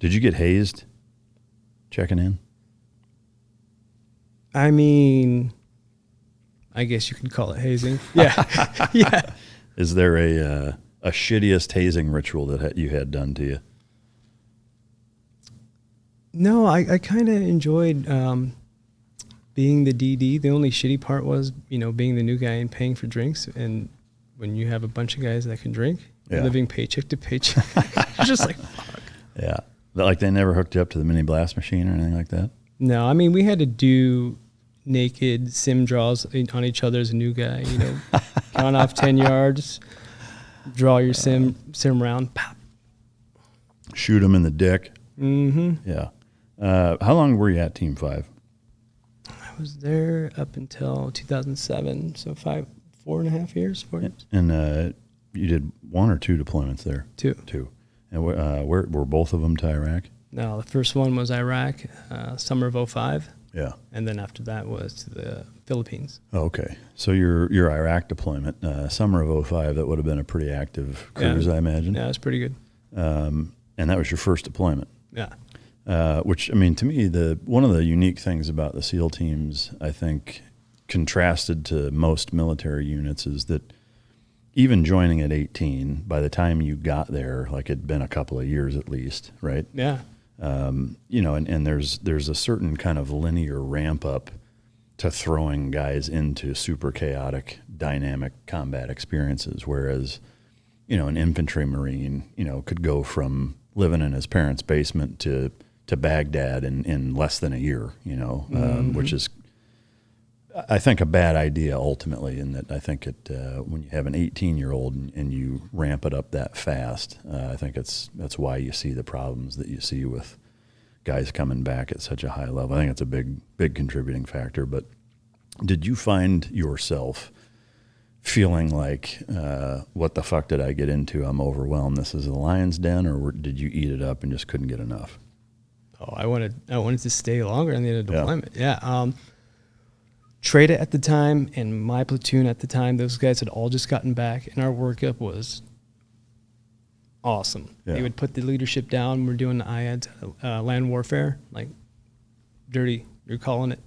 Did you get hazed checking in? I mean, I guess you could call it hazing. Yeah. Yeah. Is there a shittiest hazing ritual that you had done to you? No, I kind of enjoyed being the DD. The only shitty part was, being the new guy and paying for drinks. And when you have a bunch of guys that can drink, living paycheck to paycheck, you're just like, fuck. Yeah. Like they never hooked you up to the mini blast machine or anything like that? No, I mean, we had to do naked sim draws on each other as a new guy, count off 10 yards, draw your sim round, pop. Shoot them in the dick. Mm-hmm. Yeah. How long were you at Team 5? I was there up until 2007, so 4.5 years. 4 years. And you did 1 or 2 deployments there? 2. 2. And where were both of them to Iraq? No, the first one was Iraq, summer of 2005. Yeah. And then after that was to the Philippines. Oh, okay. So your Iraq deployment, summer of 2005, that would have been a pretty active cruise, I imagine. Yeah, it was pretty good. And that was your first deployment. Yeah. Which, I mean, to me, one of the unique things about the SEAL teams, I think, contrasted to most military units, is that even joining at 18, by the time you got there, like it'd been a couple of years at least, right? Yeah. And there's a certain kind of linear ramp up to throwing guys into super chaotic, dynamic combat experiences, whereas, an infantry marine, could go from living in his parents' basement to Baghdad in less than a year, which is, I think, a bad idea ultimately, in that I think when you have an 18-year-old and you ramp it up that fast, I think that's why you see the problems that you see with guys coming back at such a high level. I think it's a big contributing factor. But did you find yourself feeling like, what the fuck did I get into? I'm overwhelmed. This is a lion's den, or did you eat it up and just couldn't get enough? Oh, I wanted to stay longer in the end of deployment. Yeah. Trade at the time and my platoon at the time, those guys had all just gotten back, and our workup was awesome. Yeah. They would put the leadership down. We're doing the IADS, land warfare, like dirty, you're calling it.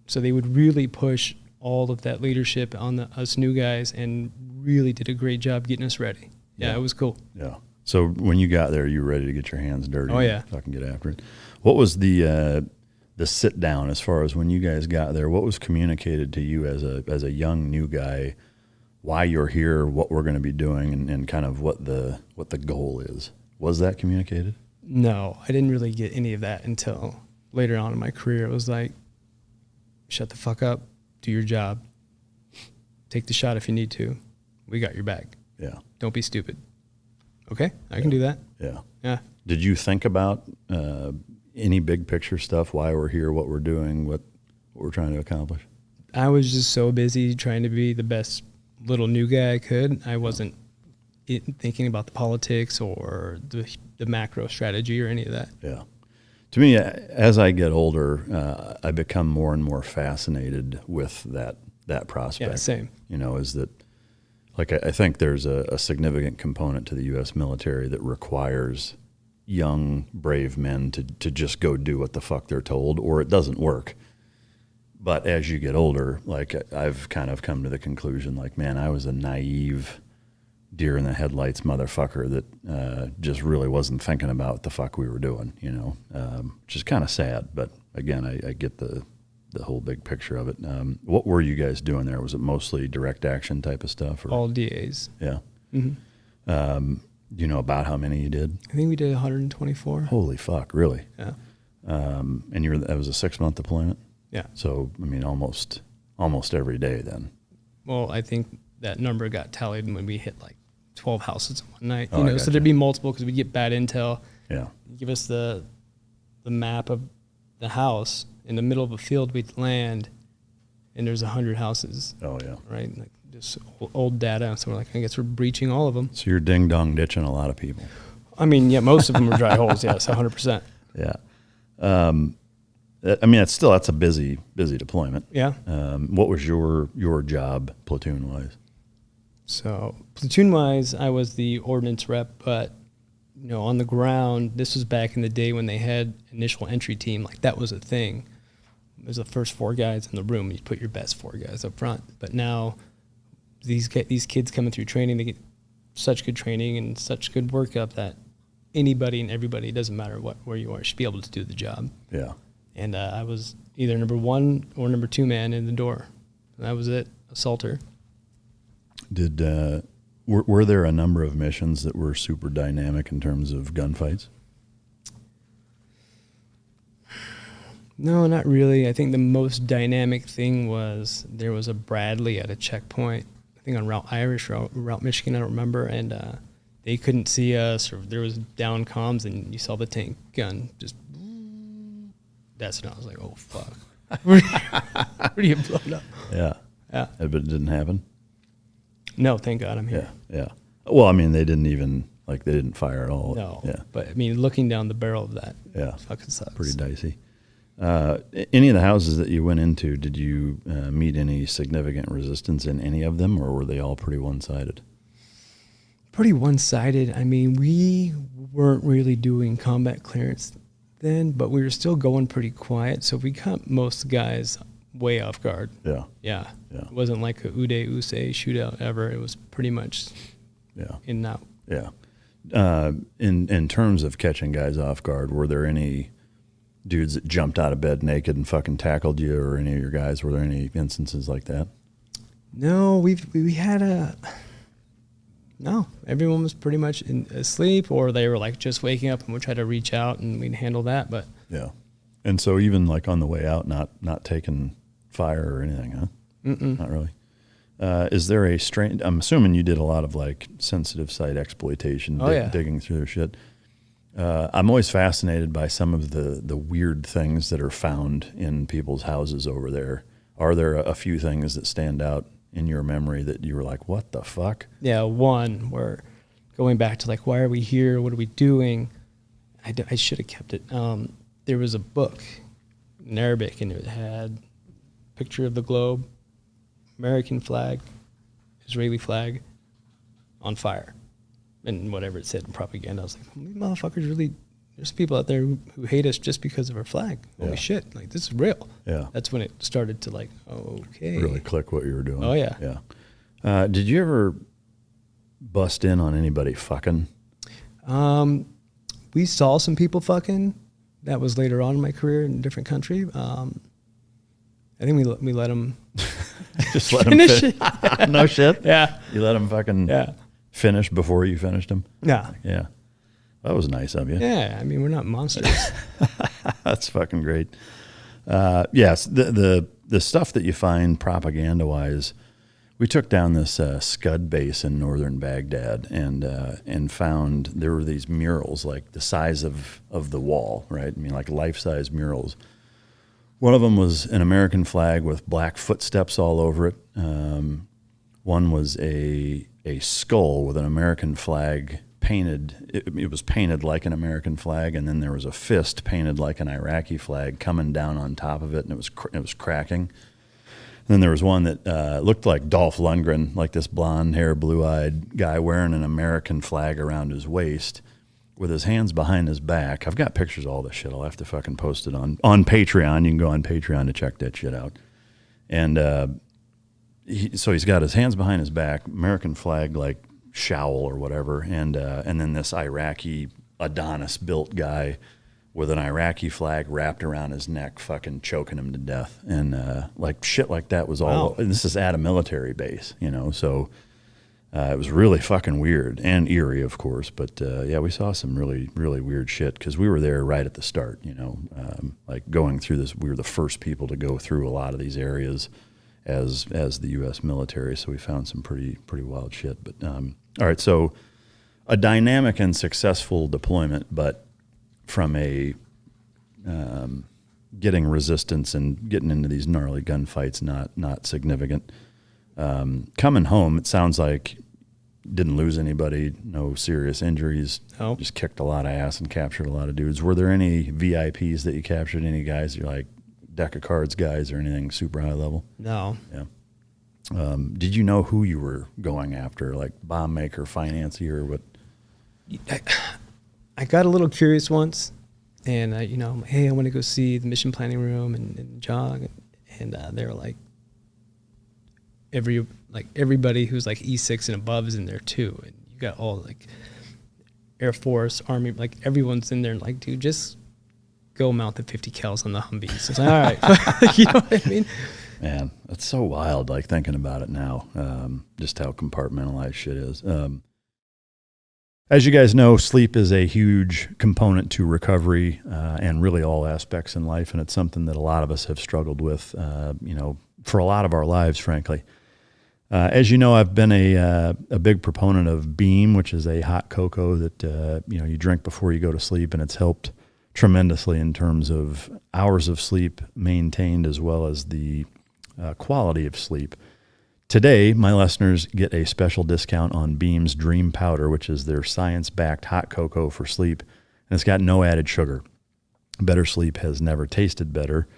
So they would really push all of that leadership on us new guys, and really did a great job getting us ready. Yeah, it was cool. Yeah. So when you got there, you were ready to get your hands dirty. Oh, yeah. Fucking get after it. What was the sit down, as far as when you guys got there? What was communicated to you as a young new guy, why you're here, what we're going to be doing, and kind of what the goal is? Was that communicated? No, I didn't really get any of that until later on in my career. It was like, shut the fuck up, do your job, take the shot if you need to. We got your back. Yeah. Don't be stupid. Okay, I can do that. Yeah. Yeah. Did you think about any big picture stuff, why we're here, what we're doing, what we're trying to accomplish? I was just so busy trying to be the best little new guy I could. I wasn't thinking about the politics or the macro strategy or any of that. Yeah. To me, as I get older, I become more and more fascinated with that prospect. Yeah, same. Is that, like, I think there's a significant component to the U.S. military that requires young, brave men to just go do what the fuck they're told, or it doesn't work. But as you get older, like, I've kind of come to the conclusion, like, man, I was a naive, deer in the headlights motherfucker that just really wasn't thinking about what the fuck we were doing, which is kind of sad. But again, I get the whole big picture of it. What were you guys doing there? Was it mostly direct action type of stuff? Or? All DAs. Yeah. Mm-hmm. Do you know about how many you did? I think we did 124. Holy fuck, really? Yeah. And that was a 6-month deployment? Yeah. So, I mean, almost every day then. Well, I think that number got tallied when we hit like 12 houses in one night. Oh, so there'd be multiple because we get bad intel. Yeah. Give us the map of the house. In the middle of a field, we'd land, and there's 100 houses. Oh, yeah. Right? Like just old data. So we're like, I guess we're breaching all of them. So you're ding-dong ditching a lot of people. I mean, yeah, most of them are dry holes. Yes, 100%. Yeah. I mean, that's a busy deployment. Yeah. What was your job platoon-wise? So platoon-wise, I was the ordnance rep, but on the ground, this was back in the day when they had initial entry team. Like, that was a thing. It was the first 4 guys in the room. You put your best 4 guys up front. But now these kids coming through training, they get such good training and such good workup that anybody and everybody, doesn't matter where you are, should be able to do the job. Yeah. And I was either number 1 or number 2 man in the door. And that was it, assaulter. Were there a number of missions that were super dynamic in terms of gunfights? No, not really. I think the most dynamic thing was there was a Bradley at a checkpoint, I think on Route Michigan, I don't remember, and they couldn't see us, or there was down comms, and you saw the tank gun just. That's when I was like, oh, fuck. Where do you blow it up? Yeah. Yeah. But it didn't happen? No, thank God I'm here. Yeah. Well, I mean, they didn't fire at all. No. Yeah. But, I mean, looking down the barrel of that fucking sucks. Pretty dicey. Any of the houses that you went into, did you meet any significant resistance in any of them, or were they all pretty one-sided? Pretty one-sided. I mean, we weren't really doing combat clearance then, but we were still going pretty quiet, so we caught most guys way off guard. Yeah. It wasn't like a Ude Use shootout ever. It was pretty much in and out. Yeah. In terms of catching guys off guard, were there any dudes that jumped out of bed naked and fucking tackled you, or any of your guys? Were there any instances like that? No, we had no, everyone was pretty much asleep, or they were like just waking up, and we'd try to reach out and we'd handle that. But yeah. And so even like on the way out, not taking fire or anything, huh? Mm-mm. Not really. Is there a strain? I'm assuming you did a lot of like sensitive site exploitation, digging through their shit. I'm always fascinated by some of the weird things that are found in people's houses over there. Are there a few things that stand out in your memory that you were like, what the fuck? Yeah, one where going back to like, why are we here? What are we doing? I should have kept it. There was a book in Arabic, and it had a picture of the globe, American flag, Israeli flag on fire, and whatever it said in propaganda. I was like, these motherfuckers really, there's people out there who hate us just because of our flag. Holy shit, like, this is real. Yeah. That's when it started to like, okay. Really click what you were doing. Oh, yeah. Yeah. Did you ever bust in on anybody fucking? We saw some people fucking. That was later on in my career in a different country. I think we let them just let them finish. No shit. Yeah. You let them fucking finish before you finished them. Yeah. Yeah. That was nice of you. Yeah. I mean, we're not monsters. That's fucking great. Yes. The stuff that you find propaganda wise, we took down this Scud base in northern Baghdad and found there were these murals like the size of the wall, right? I mean, like life-size murals. One of them was an American flag with black footsteps all over it. One was a skull with an American flag painted. It was painted like an American flag, and then there was a fist painted like an Iraqi flag coming down on top of it, and it was cracking. And then there was one that looked like Dolph Lundgren, like this blonde-haired, blue-eyed guy wearing an American flag around his waist with his hands behind his back. I've got pictures of all this shit. I'll have to fucking post it on Patreon. You can go on Patreon to check that shit out. And so he's got his hands behind his back, American flag, like shawl or whatever, and then this Iraqi Adonis-built guy with an Iraqi flag wrapped around his neck, fucking choking him to death. And like shit like that was all. And this is at a military base, you know. So it was really fucking weird and eerie, of course. But yeah, we saw some really, really weird shit because we were there right at the start, you know, like going through this. We were the first people to go through a lot of these areas as the U.S. military. So we found some pretty wild shit. But all right, so a dynamic and successful deployment, but from a getting resistance and getting into these gnarly gunfights, not significant. Coming home, it sounds like didn't lose anybody, no serious injuries. Nope. Just kicked a lot of ass and captured a lot of dudes. Were there any VIPs that you captured? Any guys you're like deck of cards guys or anything super high level? No. Yeah. Did you know who you were going after, like bomb maker, financier, what? I got a little curious once, and I'm like, hey, I want to go see the mission planning room and jog, and they were like, everybody who's like E6 and above is in there too, and you got all like Air Force, Army, like everyone's in there, and like, dude, just go mount the 50 cals on the Humvees. It's like, all right, you know what I mean? Man, that's so wild, like thinking about it now, just how compartmentalized shit is. As you guys know, sleep is a huge component to recovery and really all aspects in life, and it's something that a lot of us have struggled with, for a lot of our lives, frankly. As you know, I've been a big proponent of Beam, which is a hot cocoa that you drink before you go to sleep, and it's helped tremendously in terms of hours of sleep maintained as well as the quality of sleep. Today, my listeners get a special discount on Beam's Dream Powder, which is their science-backed hot cocoa for sleep, and it's got no added sugar. Better sleep has never tasted better.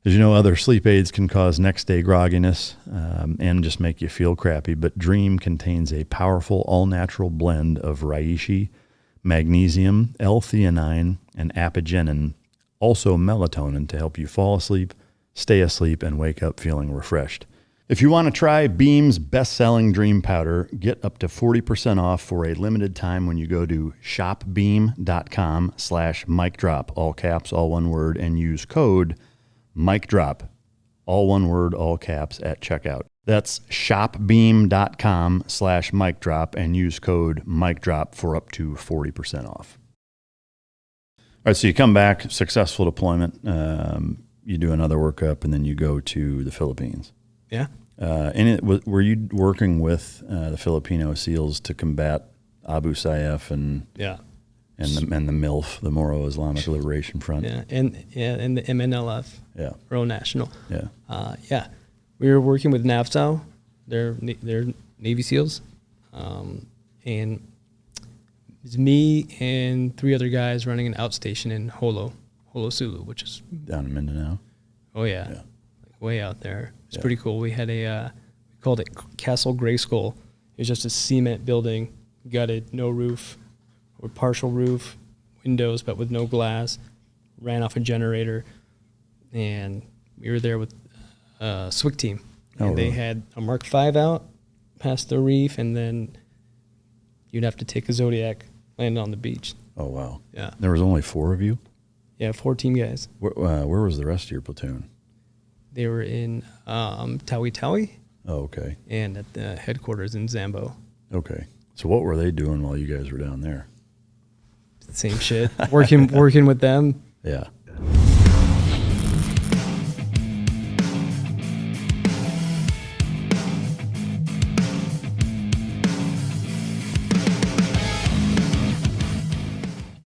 As you know, other sleep aids can cause next-day grogginess and just make you feel crappy, but Dream contains a powerful all-natural blend of reishi, magnesium, L-theanine, and apigenin, also melatonin, to help you fall asleep, stay asleep, and wake up feeling refreshed. If you want to try Beam's best-selling Dream Powder, get up to 40% off for a limited time when you go to shopbeam.com/micdrop, all caps, all one word, and use code MicDrop, all one word, all caps, at checkout. That's shopbeam.com/MicDrop and use code MicDrop for up to 40% off. All right, so you come back, successful deployment, you do another workup, and then you go to the Philippines. Yeah. Were you working with the Filipino SEALs to combat Abu Sayyaf and the MILF, the Moro Islamic Liberation Front? Yeah, and the MNLF, Pro National. Yeah. We were working with NAVSAO, they're Navy SEALs, and it was me and 3 other guys running an outstation in Holo Sulu, which is down in Mindanao. Oh yeah. Like way out there. It's pretty cool. We had we called it Castle Grayskull. It was just a cement building, gutted, no roof, or partial roof, windows but with no glass. Ran off a generator, and we were there with a SWIC team, and they had a Mark V out past the reef, and then you'd have to take a Zodiac, land on the beach. Oh wow! Yeah, there was only 4 of you. Yeah, 14 guys. Where was the rest of your platoon? They were in Tawi-Tawi. Oh, okay. And at the headquarters in Zambo. Okay. So what were they doing while you guys were down there? Same shit. Working with them. Yeah.